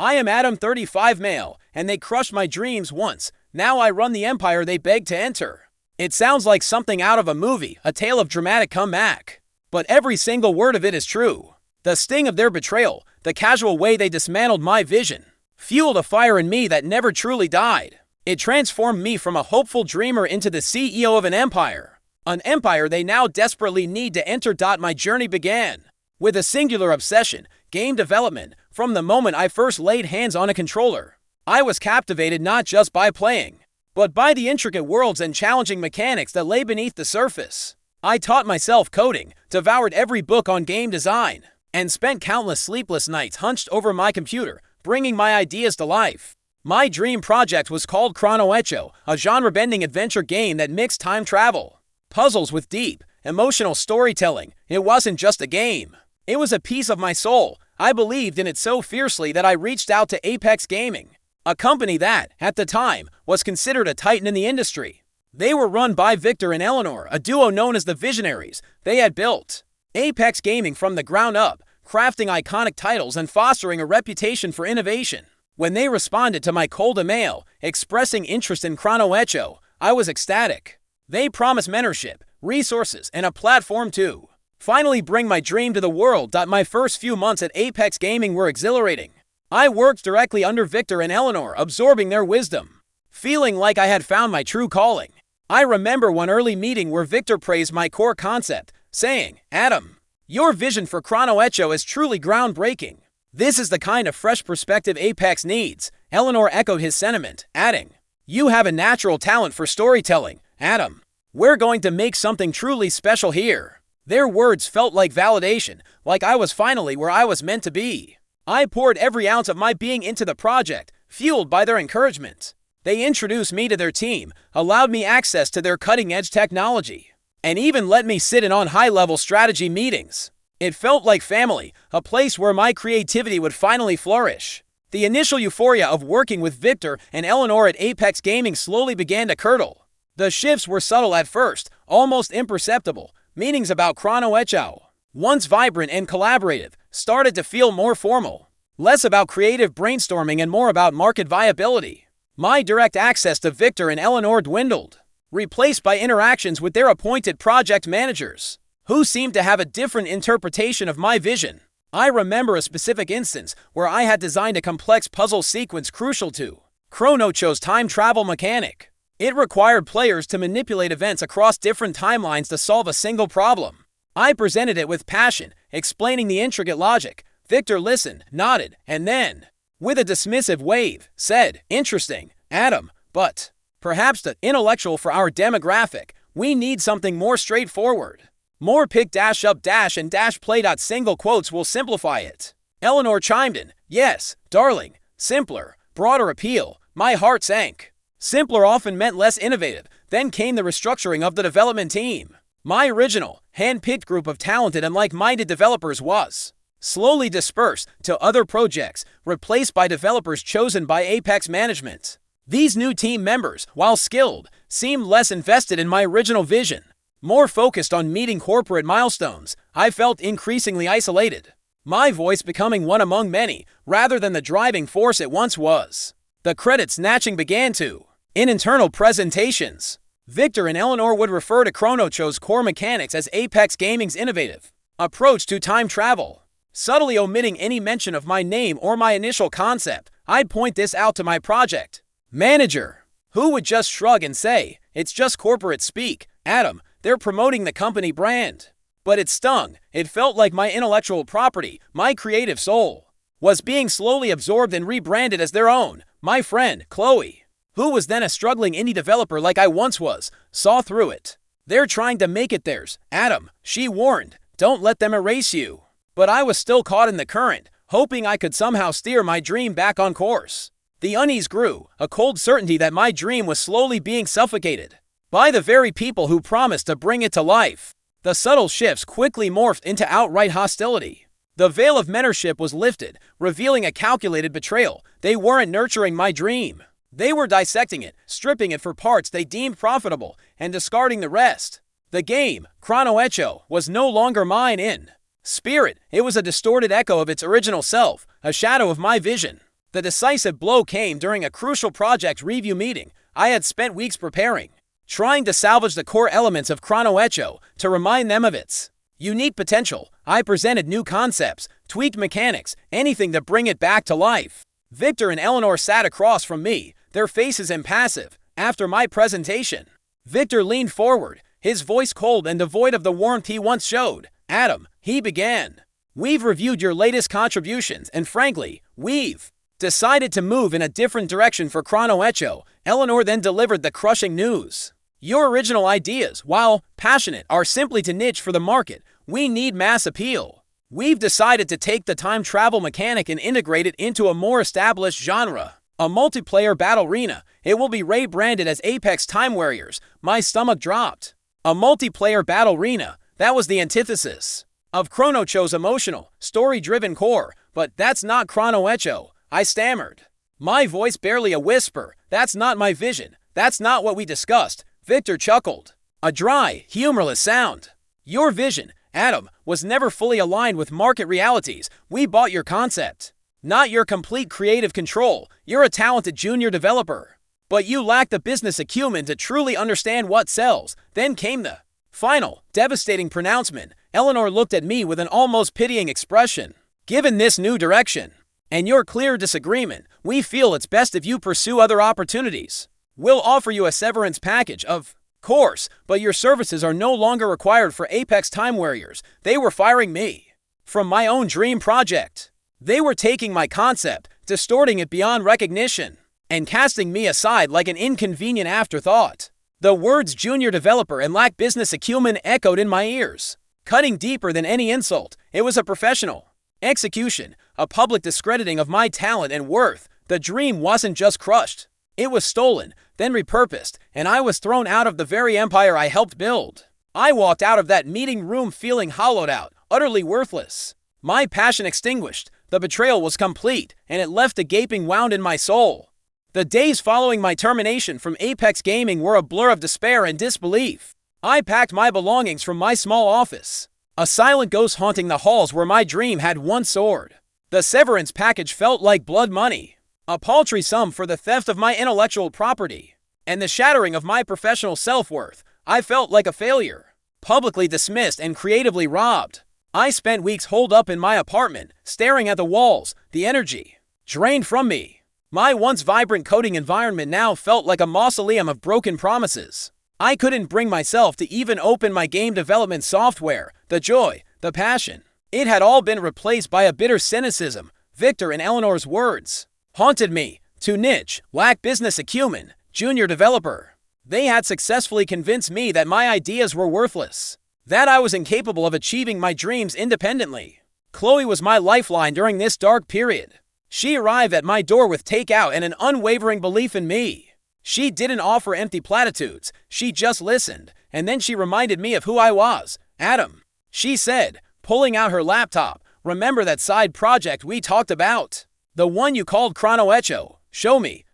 I am Adam 35 male, and they crushed my dreams once. Now I run the empire they begged to enter. It sounds like something out of a movie, a tale of dramatic comeback. But every single word of it is true. The sting of their betrayal, the casual way they dismantled my vision, fueled a fire in me that never truly died. It transformed me from a hopeful dreamer into the CEO of an empire they now desperately need to enter. My journey began with a singular obsession, game development. From the moment I first laid hands on a controller, I was captivated not just by playing, but by the intricate worlds and challenging mechanics that lay beneath the surface. I taught myself coding, devoured every book on game design, and spent countless sleepless nights hunched over my computer, bringing my ideas to life. My dream project was called ChronoEcho, a genre-bending adventure game that mixed time travel, puzzles with deep, emotional storytelling. It wasn't just a game. It was a piece of my soul. I believed in it so fiercely that I reached out to Apex Gaming, a company that, at the time, was considered a titan in the industry. They were run by Victor and Eleanor, a duo known as the Visionaries. They had built Apex Gaming from the ground up, crafting iconic titles and fostering a reputation for innovation. When they responded to my cold email, expressing interest in ChronoEcho, I was ecstatic. They promised mentorship, resources, and a platform to finally bring my dream to the world. My first few months at Apex Gaming were exhilarating. I worked directly under Victor and Eleanor, absorbing their wisdom, feeling like I had found my true calling. I remember one early meeting where Victor praised my core concept, saying, "Adam, your vision for ChronoEcho is truly groundbreaking. This is the kind of fresh perspective Apex needs." Eleanor echoed his sentiment, adding, "You have a natural talent for storytelling, Adam. We're going to make something truly special here." Their words felt like validation, like I was finally where I was meant to be. I poured every ounce of my being into the project, fueled by their encouragement. They introduced me to their team, allowed me access to their cutting-edge technology, and even let me sit in on high-level strategy meetings. It felt like family, a place where my creativity would finally flourish. The initial euphoria of working with Victor and Eleanor at Apex Gaming slowly began to curdle. The shifts were subtle at first, almost imperceptible. Meetings about ChronoEcho, once vibrant and collaborative, started to feel more formal. Less about creative brainstorming and more about market viability. My direct access to Victor and Eleanor dwindled, replaced by interactions with their appointed project managers, who seemed to have a different interpretation of my vision. I remember a specific instance where I had designed a complex puzzle sequence crucial to ChronoEcho's time travel mechanic. It required players to manipulate events across different timelines to solve a single problem. I presented it with passion, explaining the intricate logic. Victor listened, nodded, and then, with a dismissive wave, said, "Interesting, Adam, but perhaps too intellectual for our demographic. We need something more straightforward. More pick-up-and-play. Single quotes will simplify it." Eleanor chimed in, "Yes, darling, simpler, broader appeal." My heart sank. Simpler often meant less innovative. Then came the restructuring of the development team. My original, hand-picked group of talented and like-minded developers was slowly dispersed to other projects, replaced by developers chosen by Apex management. These new team members, while skilled, seemed less invested in my original vision, more focused on meeting corporate milestones. I felt increasingly isolated, my voice becoming one among many, rather than the driving force it once was. The credit snatching began to in internal presentations. Victor and Eleanor would refer to ChronoEcho's core mechanics as Apex Gaming's innovative approach to time travel, subtly omitting any mention of my name or my initial concept. I'd point this out to my project manager, who would just shrug and say, "It's just corporate speak, Adam. They're promoting the company brand." But it stung. It felt like my intellectual property, my creative soul, was being slowly absorbed and rebranded as their own. My friend, Chloe, who was then a struggling indie developer like I once was, saw through it. "They're trying to make it theirs, Adam," she warned. "Don't let them erase you." But I was still caught in the current, hoping I could somehow steer my dream back on course. The unease grew, a cold certainty that my dream was slowly being suffocated by the very people who promised to bring it to life. The subtle shifts quickly morphed into outright hostility. The veil of mentorship was lifted, revealing a calculated betrayal. They weren't nurturing my dream. They were dissecting it, stripping it for parts they deemed profitable, and discarding the rest. The game, ChronoEcho, was no longer mine in spirit. It was a distorted echo of its original self, a shadow of my vision. The decisive blow came during a crucial project review meeting I had spent weeks preparing, trying to salvage the core elements of ChronoEcho to remind them of its unique potential. I presented new concepts, tweaked mechanics, anything to bring it back to life. Victor and Eleanor sat across from me, their faces impassive. After my presentation, Victor leaned forward, his voice cold and devoid of the warmth he once showed. "Adam," he began, "we've reviewed your latest contributions, and frankly, we've decided to move in a different direction for ChronoEcho." Eleanor then delivered the crushing news. "Your original ideas, while passionate, are simply too niche for the market. We need mass appeal. We've decided to take the time travel mechanic and integrate it into a more established genre, a multiplayer battle arena. It will be rebranded as Apex Time Warriors." My stomach dropped. A multiplayer battle arena, that was the antithesis of ChronoEcho's emotional, story-driven core. "But that's not ChronoEcho," I stammered, my voice barely a whisper. "That's not my vision. That's not what we discussed." Victor chuckled, a dry, humorless sound. "Your vision, Adam, was never fully aligned with market realities. We bought your concept, not your complete creative control. You're a talented junior developer, but you lack the business acumen to truly understand what sells." Then came the final, devastating pronouncement. Eleanor looked at me with an almost pitying expression. "Given this new direction and your clear disagreement, we feel it's best if you pursue other opportunities. We'll offer you a severance package, of course, but your services are no longer required for Apex Time Warriors." They were firing me from my own dream project. They were taking my concept, distorting it beyond recognition, and casting me aside like an inconvenient afterthought. The words "junior developer" and "lack business acumen" echoed in my ears, cutting deeper than any insult. It was a professional execution, a public discrediting of my talent and worth. The dream wasn't just crushed, it was stolen, then repurposed, and I was thrown out of the very empire I helped build. I walked out of that meeting room feeling hollowed out, utterly worthless. My passion extinguished, the betrayal was complete, and it left a gaping wound in my soul. The days following my termination from Apex Gaming were a blur of despair and disbelief. I packed my belongings from my small office, a silent ghost haunting the halls where my dream had once soared. The severance package felt like blood money, a paltry sum for the theft of my intellectual property and the shattering of my professional self-worth. I felt like a failure, publicly dismissed and creatively robbed. I spent weeks holed up in my apartment, staring at the walls, the energy drained from me. My once vibrant coding environment now felt like a mausoleum of broken promises. I couldn't bring myself to even open my game development software. The joy, the passion, it had all been replaced by a bitter cynicism. Victor and Eleanor's words haunted me. "Too niche, lack business acumen, junior developer." They had successfully convinced me that my ideas were worthless, that I was incapable of achieving my dreams independently. Chloe was my lifeline during this dark period. She arrived at my door with takeout and an unwavering belief in me. She didn't offer empty platitudes, she just listened, and then she reminded me of who I was. "Adam," she said, pulling out her laptop, "remember that side project we talked about? The one you called ChronoEcho? Show me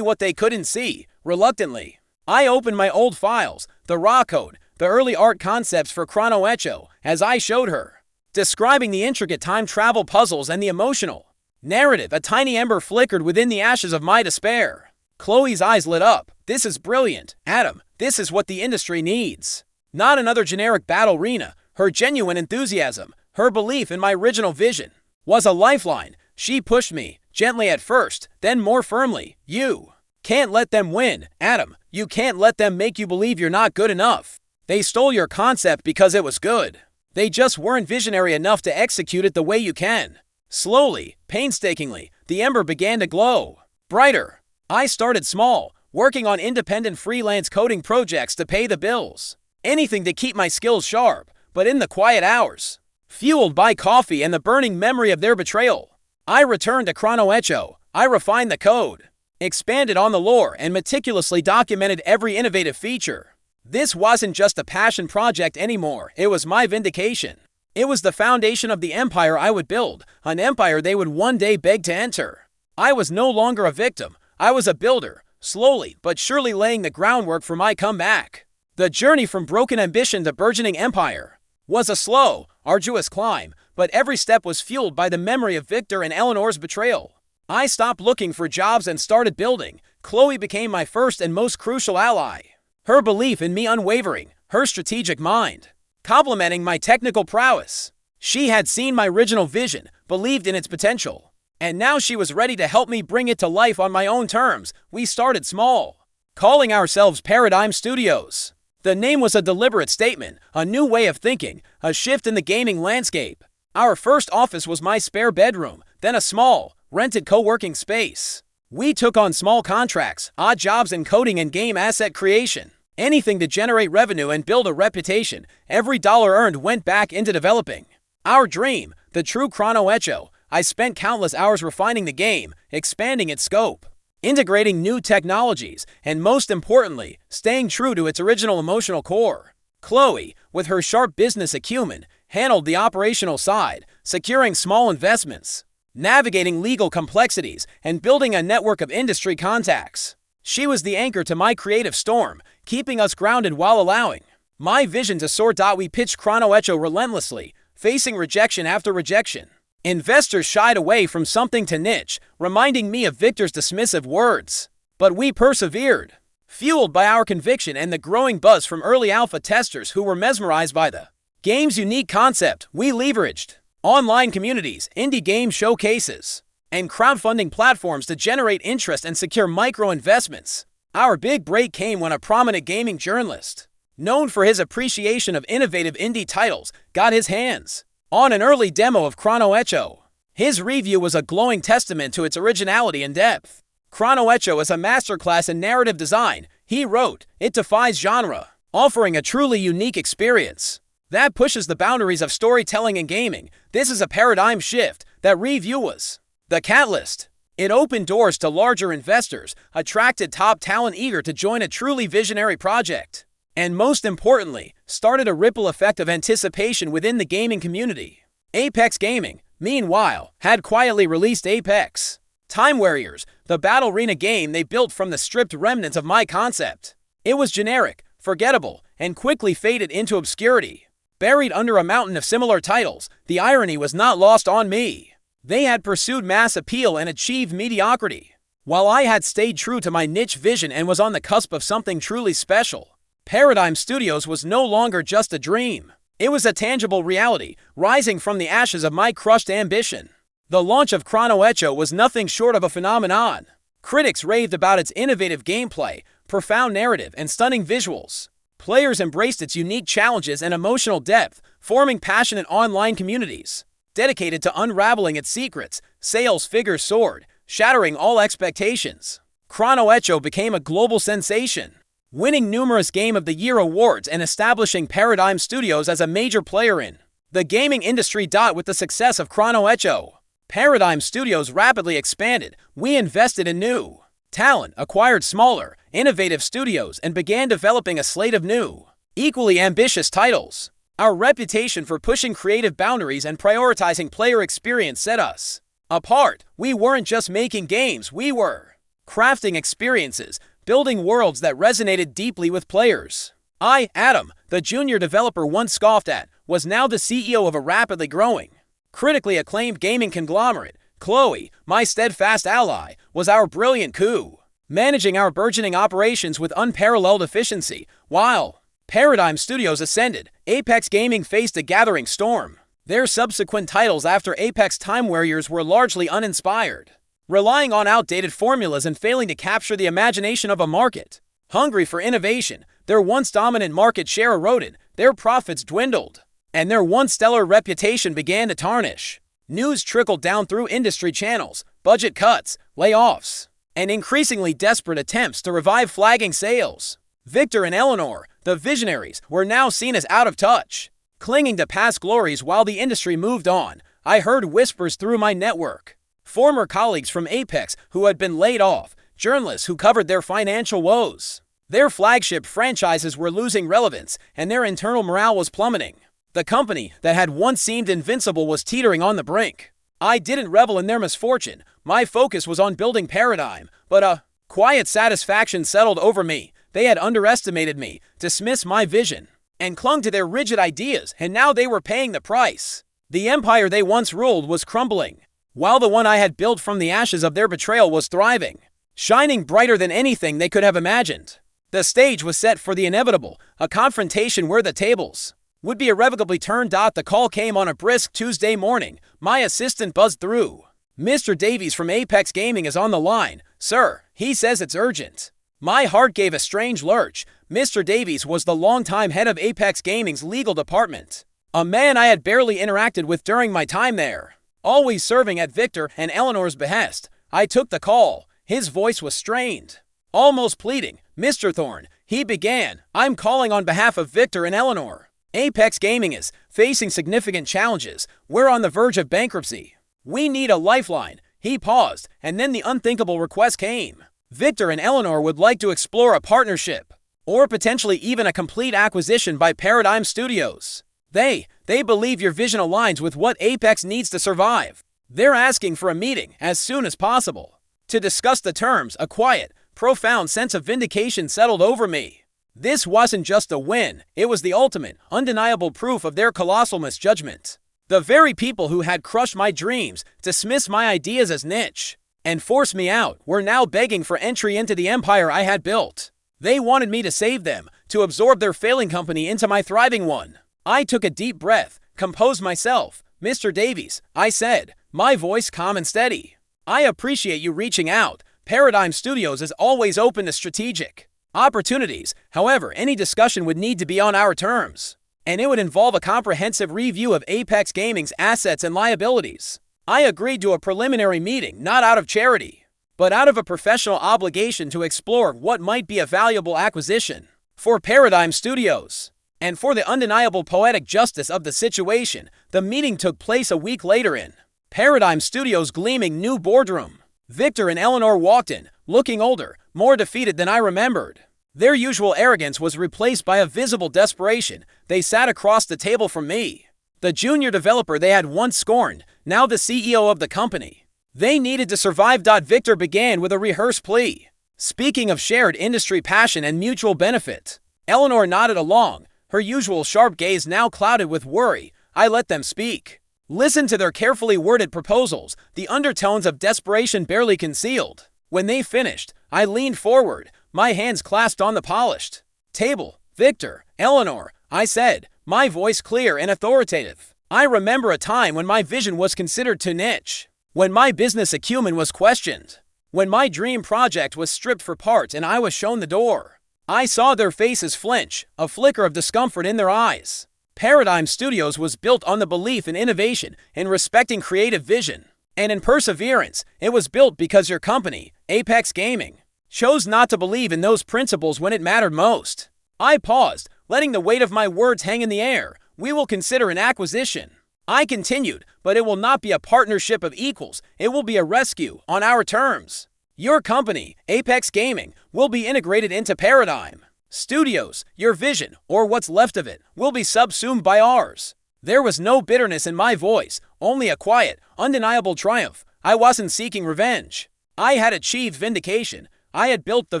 what they couldn't see." Reluctantly, I opened my old files, the raw code, the early art concepts for ChronoEcho, as I showed her, describing the intricate time travel puzzles and the emotional narrative. A tiny ember flickered within the ashes of my despair. Chloe's eyes lit up. "This is brilliant, Adam. This is what the industry needs. Not another generic battle arena." Her genuine enthusiasm, her belief in my original vision, was a lifeline. She pushed me, gently at first, then more firmly. "You can't let them win, Adam. You can't let them make you believe you're not good enough. They stole your concept because it was good. They just weren't visionary enough to execute it the way you can." Slowly, painstakingly, the ember began to glow brighter. I started small, working on independent freelance coding projects to pay the bills. Anything to keep my skills sharp. But in the quiet hours, fueled by coffee and the burning memory of their betrayal, I returned to ChronoEcho. I refined the code, expanded on the lore, and meticulously documented every innovative feature. This wasn't just a passion project anymore. It was my vindication. It was the foundation of the empire I would build, an empire they would one day beg to enter. I was no longer a victim. I was a builder, slowly but surely laying the groundwork for my comeback. The journey from broken ambition to burgeoning empire was a slow, arduous climb, but every step was fueled by the memory of Victor and Eleanor's betrayal. I stopped looking for jobs and started building. Chloe became my first and most crucial ally. Her belief in me unwavering, her strategic mind, complementing my technical prowess. She had seen my original vision, believed in its potential, and now she was ready to help me bring it to life on my own terms. We started small, calling ourselves Paradigm Studios. The name was a deliberate statement, a new way of thinking, a shift in the gaming landscape. Our first office was my spare bedroom, then a small, rented co-working space. We took on small contracts, odd jobs in coding and game asset creation. Anything to generate revenue and build a reputation. Every dollar earned went back into developing our dream, the true ChronoEcho. I spent countless hours refining the game, expanding its scope, integrating new technologies, and most importantly, staying true to its original emotional core. Chloe, with her sharp business acumen, handled the operational side, securing small investments, navigating legal complexities, and building a network of industry contacts. She was the anchor to my creative storm, keeping us grounded while allowing my vision to soar. We pitched ChronoEcho relentlessly, facing rejection after rejection. Investors shied away from something too niche, reminding me of Victor's dismissive words. But we persevered, fueled by our conviction and the growing buzz from early alpha testers who were mesmerized by the game's unique concept. We leveraged online communities, indie game showcases, and crowdfunding platforms to generate interest and secure micro-investments. Our big break came when a prominent gaming journalist, known for his appreciation of innovative indie titles, got his hands on an early demo of ChronoEcho. His review was a glowing testament to its originality and depth. ChronoEcho is a masterclass in narrative design, he wrote. It defies genre, offering a truly unique experience that pushes the boundaries of storytelling and gaming. This is a paradigm shift. That review was the catalyst. It opened doors to larger investors, attracted top talent eager to join a truly visionary project, and most importantly, started a ripple effect of anticipation within the gaming community. Apex Gaming, meanwhile, had quietly released Apex Time Warriors, the battle arena game they built from the stripped remnants of my concept. It was generic, forgettable, and quickly faded into obscurity. Buried under a mountain of similar titles, the irony was not lost on me. They had pursued mass appeal and achieved mediocrity, while I had stayed true to my niche vision and was on the cusp of something truly special. Paradigm Studios was no longer just a dream. It was a tangible reality, rising from the ashes of my crushed ambition. The launch of ChronoEcho was nothing short of a phenomenon. Critics raved about its innovative gameplay, profound narrative, and stunning visuals. Players embraced its unique challenges and emotional depth, forming passionate online communities dedicated to unraveling its secrets. Sales figures soared, shattering all expectations. ChronoEcho became a global sensation, winning numerous Game of the Year awards and establishing Paradigm Studios as a major player in the gaming industry. With the success of ChronoEcho, Paradigm Studios rapidly expanded. We invested in new talent, acquired smaller, innovative studios, and began developing a slate of new, equally ambitious titles. Our reputation for pushing creative boundaries and prioritizing player experience set us apart. We weren't just making games, we were crafting experiences, building worlds that resonated deeply with players. I, Adam, the junior developer once scoffed at, was now the CEO of a rapidly growing, critically acclaimed gaming conglomerate. Chloe, my steadfast ally, was our brilliant coup, managing our burgeoning operations with unparalleled efficiency. While Paradigm Studios ascended, Apex Gaming faced a gathering storm. Their subsequent titles after Apex Time Warriors were largely uninspired, relying on outdated formulas and failing to capture the imagination of a market hungry for innovation. Their once dominant market share eroded, their profits dwindled, and their once stellar reputation began to tarnish. News trickled down through industry channels, budget cuts, layoffs, and increasingly desperate attempts to revive flagging sales. Victor and Eleanor, the visionaries, were now seen as out of touch, clinging to past glories while the industry moved on. I heard whispers through my network. Former colleagues from Apex who had been laid off, journalists who covered their financial woes. Their flagship franchises were losing relevance, and their internal morale was plummeting. The company that had once seemed invincible was teetering on the brink. I didn't revel in their misfortune. My focus was on building Paradigm, but a quiet satisfaction settled over me. They had underestimated me, dismissed my vision, and clung to their rigid ideas, and now they were paying the price. The empire they once ruled was crumbling. while the one I had built from the ashes of their betrayal was thriving, shining brighter than anything they could have imagined. The stage was set for the inevitable, a confrontation where the tables would be irrevocably turned. The call came on a brisk Tuesday morning. My assistant buzzed through. "Mr. Davies from Apex Gaming is on the line, sir. He says it's urgent." My heart gave a strange lurch. Mr. Davies was the longtime head of Apex Gaming's legal department, a man I had barely interacted with during my time there, always serving at Victor and Eleanor's behest. I took the call. His voice was strained, almost pleading. "Mr. Thorne," he began, "I'm calling on behalf of Victor and Eleanor. Apex Gaming is facing significant challenges. We're on the verge of bankruptcy. We need a lifeline." He paused, and then the unthinkable request came. Victor and Eleanor would like to explore a partnership, or potentially even a complete acquisition by Paradigm Studios. They believe your vision aligns with what Apex needs to survive. They're asking for a meeting as soon as possible to discuss the terms. A quiet, profound sense of vindication settled over me. This wasn't just a win, it was the ultimate, undeniable proof of their colossal misjudgment. The very people who had crushed my dreams, dismissed my ideas as niche, and forced me out, were now begging for entry into the empire I had built. They wanted me to save them, to absorb their failing company into my thriving one. I took a deep breath, composed myself. "Mr. Davies," I said, my voice calm and steady, "I appreciate you reaching out. Paradigm Studios is always open to strategic opportunities. However, any discussion would need to be on our terms, and it would involve a comprehensive review of Apex Gaming's assets and liabilities. I agreed to a preliminary meeting not out of charity, but out of a professional obligation to explore what might be a valuable acquisition for Paradigm Studios. And for the undeniable poetic justice of the situation, the meeting took place a week later in Paradigm Studios' gleaming new boardroom. Victor and Eleanor walked in, looking older, more defeated than I remembered. Their usual arrogance was replaced by a visible desperation. They sat across the table from me, the junior developer they had once scorned, now the CEO of the company. They needed to survive. Victor began with a rehearsed plea, speaking of shared industry passion and mutual benefit. Eleanor nodded along, her usual sharp gaze now clouded with worry. I let them speak. Listen to their carefully worded proposals, the undertones of desperation barely concealed. When they finished, I leaned forward, my hands clasped on the polished table. "Victor, Eleanor," I said, my voice clear and authoritative. "I remember a time when my vision was considered too niche, when my business acumen was questioned, when my dream project was stripped for parts and I was shown the door." I saw their faces flinch, a flicker of discomfort in their eyes. Paradigm Studios was built on the belief in innovation, in respecting creative vision, and in perseverance. It was built because your company, Apex Gaming, chose not to believe in those principles when it mattered most. I paused, letting the weight of my words hang in the air. "We will consider an acquisition," I continued, "but it will not be a partnership of equals. It will be a rescue on our terms. Your company, Apex Gaming, will be integrated into Paradigm Studios. Your vision, or what's left of it, will be subsumed by ours." There was no bitterness in my voice, only a quiet, undeniable triumph. I wasn't seeking revenge. I had achieved vindication. I had built the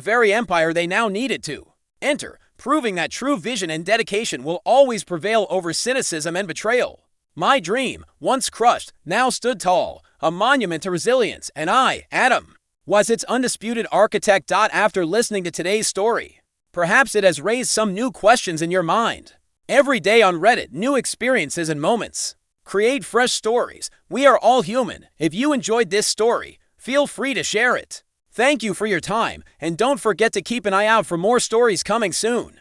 very empire they now needed to enter, proving that true vision and dedication will always prevail over cynicism and betrayal. My dream, once crushed, now stood tall, a monument to resilience, and I, Adam, was its undisputed architect. After listening to today's story, perhaps it has raised some new questions in your mind. Every day on Reddit, new experiences and moments create fresh stories. We are all human. If you enjoyed this story, feel free to share it. Thank you for your time, and don't forget to keep an eye out for more stories coming soon.